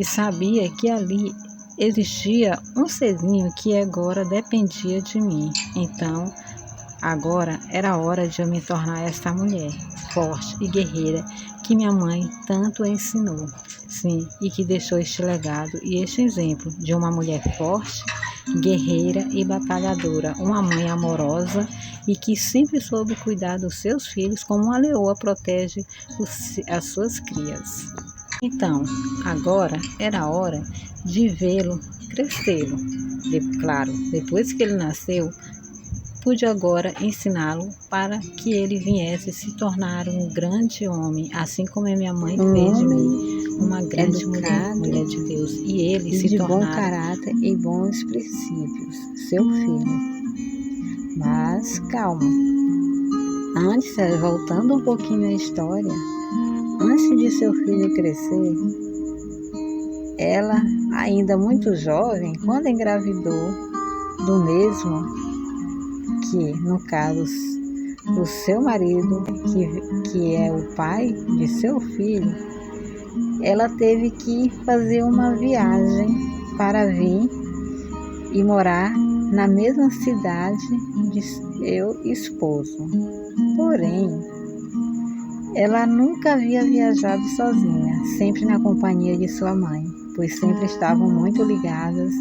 e sabia que ali existia um serzinho que agora dependia de mim. Então, agora era a hora de eu me tornar essa mulher forte e guerreira que minha mãe tanto ensinou. Sim, e que deixou este legado e este exemplo de uma mulher forte, guerreira e batalhadora, uma mãe amorosa e que sempre soube cuidar dos seus filhos como uma leoa protege as suas crias. Então, agora era a hora de vê-lo crescê-lo. Claro, depois que ele nasceu, pude agora ensiná-lo para que ele viesse se tornar um grande homem, assim como a minha mãe fez de mim, uma grande mulher de Deus. E ele se tornar de bom caráter e bons princípios, seu filho. Mas calma, antes, voltando um pouquinho à história, antes de seu filho crescer, ela, ainda muito jovem, quando engravidou do mesmo, que no caso o seu marido, que é o pai de seu filho, ela teve que fazer uma viagem para vir e morar na mesma cidade de seu esposo. Porém, ela nunca havia viajado sozinha, sempre na companhia de sua mãe, pois sempre estavam muito ligadas,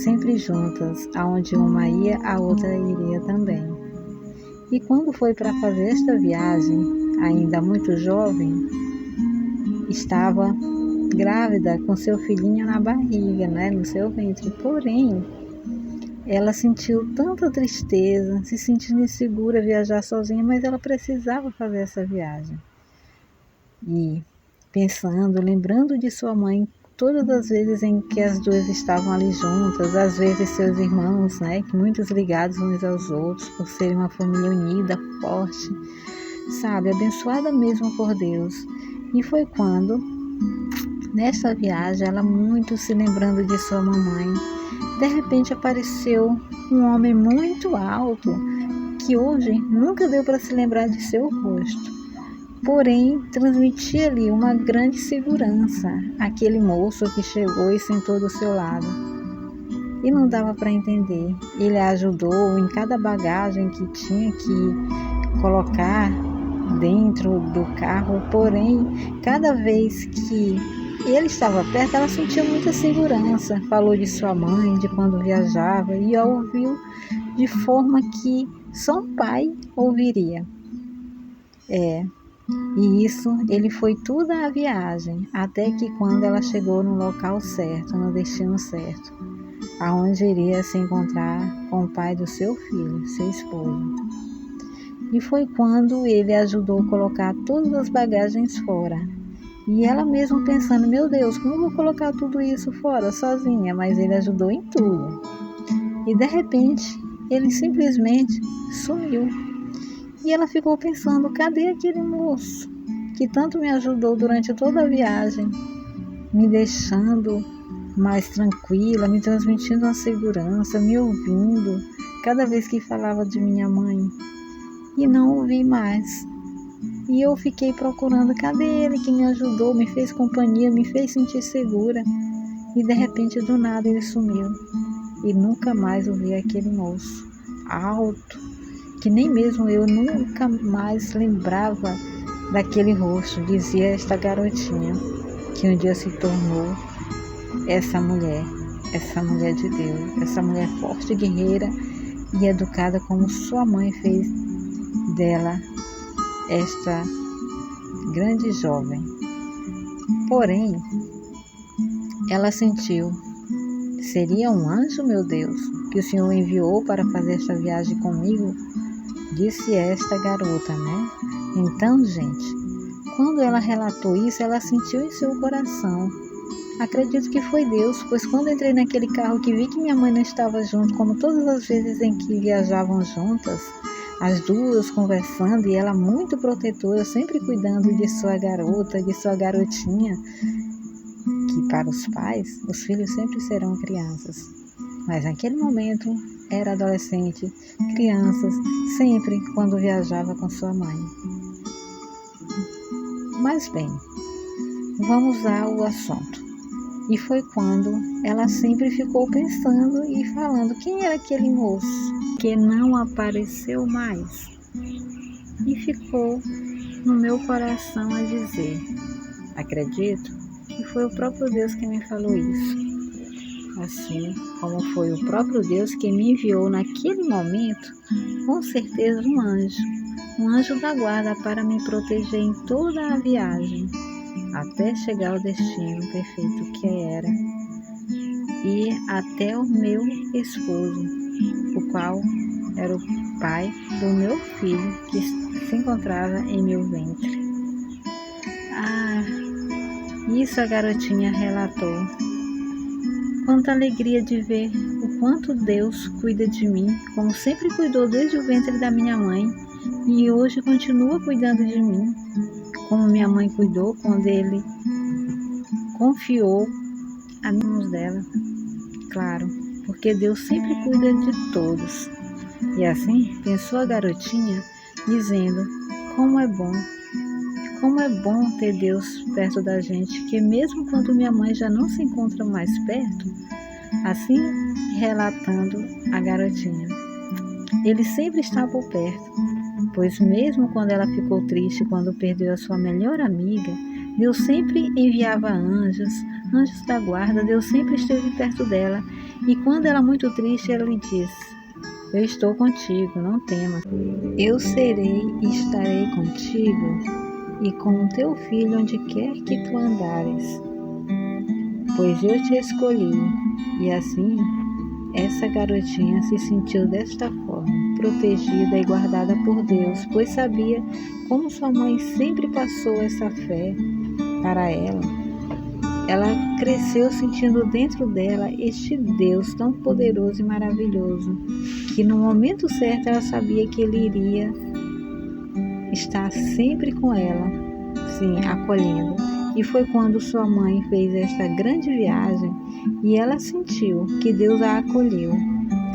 sempre juntas, aonde uma ia, a outra iria também. E quando foi para fazer esta viagem, ainda muito jovem, estava grávida com seu filhinho na barriga, no seu ventre. Porém, ela sentiu tanta tristeza, se sentindo insegura viajar sozinha, mas ela precisava fazer essa viagem. E pensando, lembrando de sua mãe, todas as vezes em que as duas estavam ali juntas, às vezes seus irmãos, que muitos ligados uns aos outros, por serem uma família unida, forte, abençoada mesmo por Deus. E foi quando, nessa viagem, ela muito se lembrando de sua mamãe, de repente apareceu um homem muito alto, que hoje nunca deu para se lembrar de seu rosto. Porém, transmitia ali uma grande segurança, aquele moço que chegou e sentou do seu lado. E não dava para entender. Ele a ajudou em cada bagagem que tinha que colocar dentro do carro, porém, cada vez que ele estava perto, ela sentia muita segurança. Falou de sua mãe, de quando viajava, e a ouviu de forma que só um pai ouviria. E isso, ele foi tudo a viagem, até que quando ela chegou no local certo, no destino certo, aonde iria se encontrar com o pai do seu filho, seu esposo. E foi quando ele ajudou a colocar todas as bagagens fora. E ela mesma pensando, meu Deus, como eu vou colocar tudo isso fora sozinha? Mas ele ajudou em tudo. E de repente, ele simplesmente sumiu. E ela ficou pensando, cadê aquele moço que tanto me ajudou durante toda a viagem, me deixando mais tranquila, me transmitindo uma segurança, me ouvindo cada vez que falava de minha mãe. E não ouvi mais. E eu fiquei procurando, cadê ele que me ajudou, me fez companhia, me fez sentir segura? E de repente, do nada, ele sumiu. E nunca mais ouvi aquele moço alto, que nem mesmo eu nunca mais lembrava daquele rosto, dizia esta garotinha, que um dia se tornou essa mulher de Deus, essa mulher forte, guerreira e educada como sua mãe fez dela esta grande jovem. Porém, ela sentiu, seria um anjo, meu Deus, que o Senhor enviou para fazer esta viagem comigo? Disse esta garota, Então, gente, quando ela relatou isso, ela sentiu em seu coração. Acredito que foi Deus, pois quando entrei naquele carro que vi que minha mãe não estava junto, como todas as vezes em que viajavam juntas, as duas conversando e ela muito protetora, sempre cuidando de sua garota, de sua garotinha, que para os pais, os filhos sempre serão crianças. Mas naquele momento era adolescente, crianças, sempre quando viajava com sua mãe. Mas bem, vamos ao assunto. E foi quando ela sempre ficou pensando e falando quem era aquele moço que não apareceu mais. E ficou no meu coração a dizer, acredito que foi o próprio Deus que me falou isso. Assim como foi o próprio Deus que me enviou naquele momento, com certeza um anjo da guarda para me proteger em toda a viagem, até chegar ao destino perfeito que era, e até o meu esposo, o qual era o pai do meu filho que se encontrava em meu ventre. Isso a garotinha relatou. Quanta alegria de ver o quanto Deus cuida de mim, como sempre cuidou desde o ventre da minha mãe, e hoje continua cuidando de mim, como minha mãe cuidou quando Ele confiou as mãos dela. Claro, porque Deus sempre cuida de todos. E assim pensou a garotinha, dizendo, como é bom ter Deus perto da gente, que mesmo quando minha mãe já não se encontra mais perto, assim relatando a garotinha, Ele sempre está por perto, pois mesmo quando ela ficou triste, quando perdeu a sua melhor amiga, Deus sempre enviava anjos da guarda, Deus sempre esteve perto dela, e quando ela muito triste, ela lhe disse, eu estou contigo, não temas, eu serei e estarei contigo, e com o teu filho onde quer que tu andares, pois eu te escolhi. E assim, essa garotinha se sentiu desta forma, protegida e guardada por Deus, pois sabia como sua mãe sempre passou essa fé para ela. Ela cresceu sentindo dentro dela este Deus tão poderoso e maravilhoso, que no momento certo ela sabia que Ele iria estar sempre com ela, sim, acolhendo. E foi quando sua mãe fez esta grande viagem e ela sentiu que Deus a acolheu,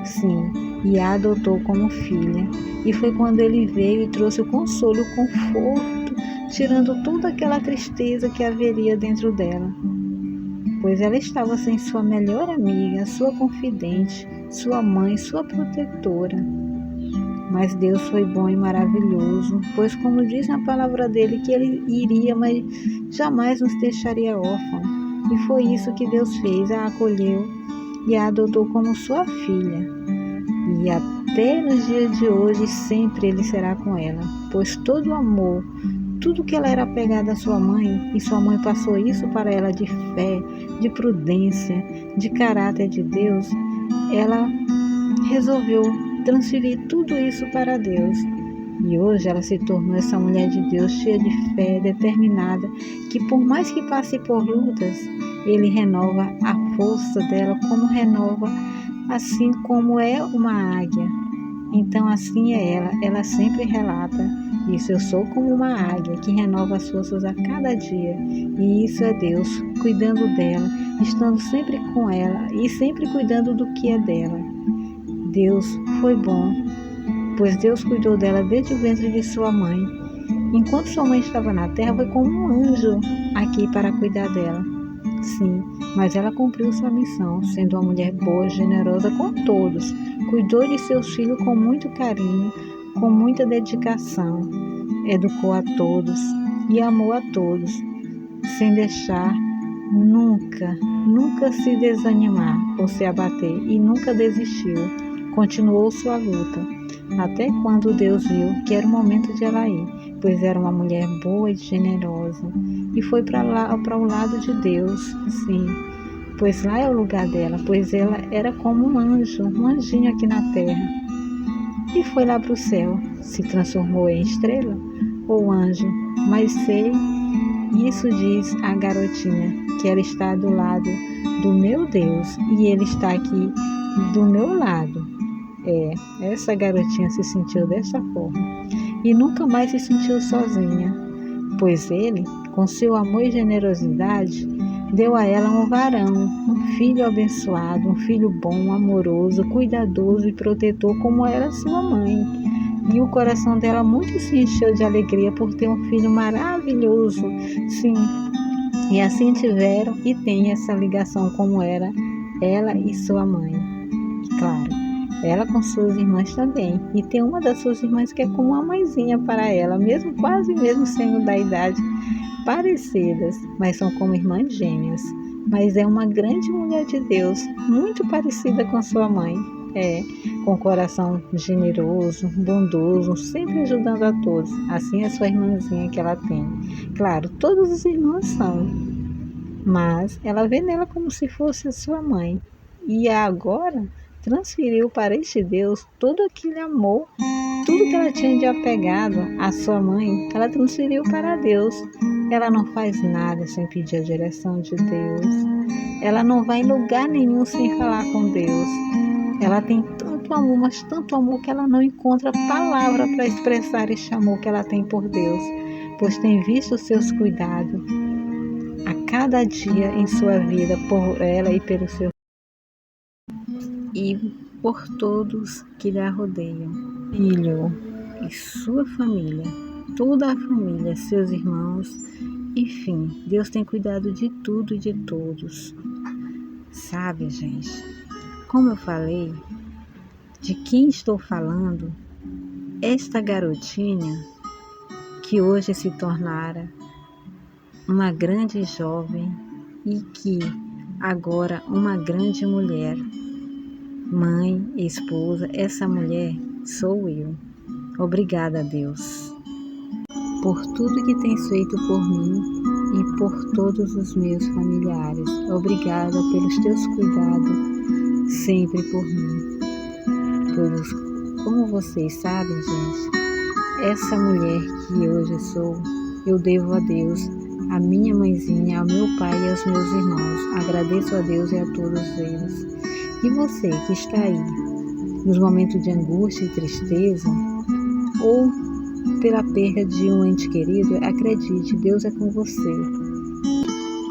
sim, e a adotou como filha. E foi quando Ele veio e trouxe o consolo e o conforto, tirando toda aquela tristeza que haveria dentro dela, pois ela estava sem sua melhor amiga, sua confidente, sua mãe, sua protetora. Mas Deus foi bom e maravilhoso, pois como diz na palavra dele que Ele iria, mas jamais nos deixaria órfãos. E foi isso que Deus fez, a acolheu e a adotou como sua filha. E até nos dias de hoje sempre Ele será com ela, pois todo o amor, tudo que ela era apegada à sua mãe, e sua mãe passou isso para ela de fé, de prudência, de caráter de Deus, ela resolveu transferir tudo isso para Deus. E hoje ela se tornou essa mulher de Deus cheia de fé, determinada, que por mais que passe por lutas, Ele renova a força dela, como renova, assim como é uma águia. Então assim é ela sempre relata isso, eu sou como uma águia que renova as forças a cada dia. E isso é Deus cuidando dela, estando sempre com ela e sempre cuidando do que é dela. Deus foi bom, pois Deus cuidou dela desde o ventre de sua mãe. Enquanto sua mãe estava na terra, foi como um anjo aqui para cuidar dela. Sim, mas ela cumpriu sua missão, sendo uma mulher boa, generosa com todos. Cuidou de seus filhos com muito carinho, com muita dedicação. Educou a todos e amou a todos, sem deixar nunca se desanimar ou se abater, e nunca desistiu. Continuou sua luta, até quando Deus viu que era o momento de ela ir, pois era uma mulher boa e generosa, e foi para o lado de Deus, sim, pois lá é o lugar dela, pois ela era como um anjo, um anjinho aqui na terra, e foi lá para o céu, se transformou em estrela ou anjo, mas sei, isso diz a garotinha, que ela está do lado do meu Deus, e Ele está aqui do meu lado. Essa garotinha se sentiu dessa forma e nunca mais se sentiu sozinha, pois Ele, com seu amor e generosidade, deu a ela um varão, um filho abençoado, um filho bom, amoroso, cuidadoso e protetor como era sua mãe. E o coração dela muito se encheu de alegria por ter um filho maravilhoso, sim, E assim tiveram e têm essa ligação como era ela e sua mãe. E claro, ela com suas irmãs também. E tem uma das suas irmãs que é como uma mãezinha para ela, mesmo quase mesmo sendo da idade parecidas, mas são como irmãs gêmeas. Mas é uma grande mulher de Deus, muito parecida com sua mãe. Com coração generoso, bondoso, sempre ajudando a todos. Assim é sua irmãzinha que ela tem. Claro, todos os irmãos são, mas ela vê nela como se fosse a sua mãe. E agora transferiu para este Deus todo aquele amor, tudo que ela tinha de apegado à sua mãe, ela transferiu para Deus. Ela não faz nada sem pedir a direção de Deus. Ela não vai em lugar nenhum sem falar com Deus. Ela tem tanto amor, mas tanto amor que ela não encontra palavra para expressar este amor que ela tem por Deus, pois tem visto os seus cuidados a cada dia em sua vida por ela e pelo seu e por todos que lhe rodeiam, filho e sua família, toda a família, seus irmãos, enfim, Deus tem cuidado de tudo e de todos. Sabe, gente, como eu falei, de quem estou falando, esta garotinha que hoje se tornara uma grande jovem e que agora uma grande mulher, mãe, esposa, essa mulher sou eu. Obrigada, Deus, por tudo que tens feito por mim e por todos os meus familiares. Obrigada pelos teus cuidados sempre por mim. Pois, como vocês sabem, gente, essa mulher que hoje sou, eu devo a Deus, a minha mãezinha, ao meu pai e aos meus irmãos. Agradeço a Deus e a todos eles. E você que está aí, nos momentos de angústia e tristeza, ou pela perda de um ente querido, acredite, Deus é com você.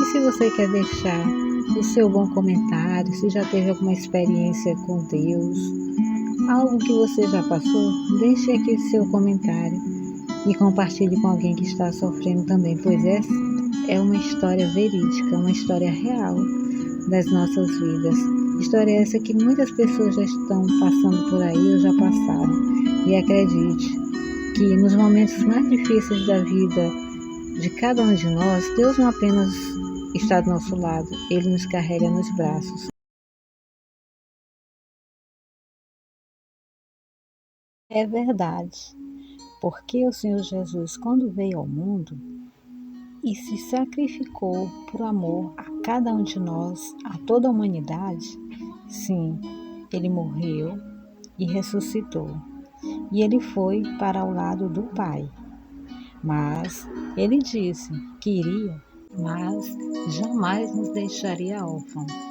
E se você quer deixar o seu bom comentário, se já teve alguma experiência com Deus, algo que você já passou, deixe aqui seu comentário e compartilhe com alguém que está sofrendo também, pois essa é uma história verídica, uma história real das nossas vidas. História essa que muitas pessoas já estão passando por aí ou já passaram. E acredite que nos momentos mais difíceis da vida de cada um de nós, Deus não apenas está do nosso lado, Ele nos carrega nos braços. É verdade, porque o Senhor Jesus, quando veio ao mundo e se sacrificou por amor a cada um de nós, a toda a humanidade, sim, Ele morreu e ressuscitou. E Ele foi para o lado do Pai. Mas Ele disse que iria, mas jamais nos deixaria órfãos.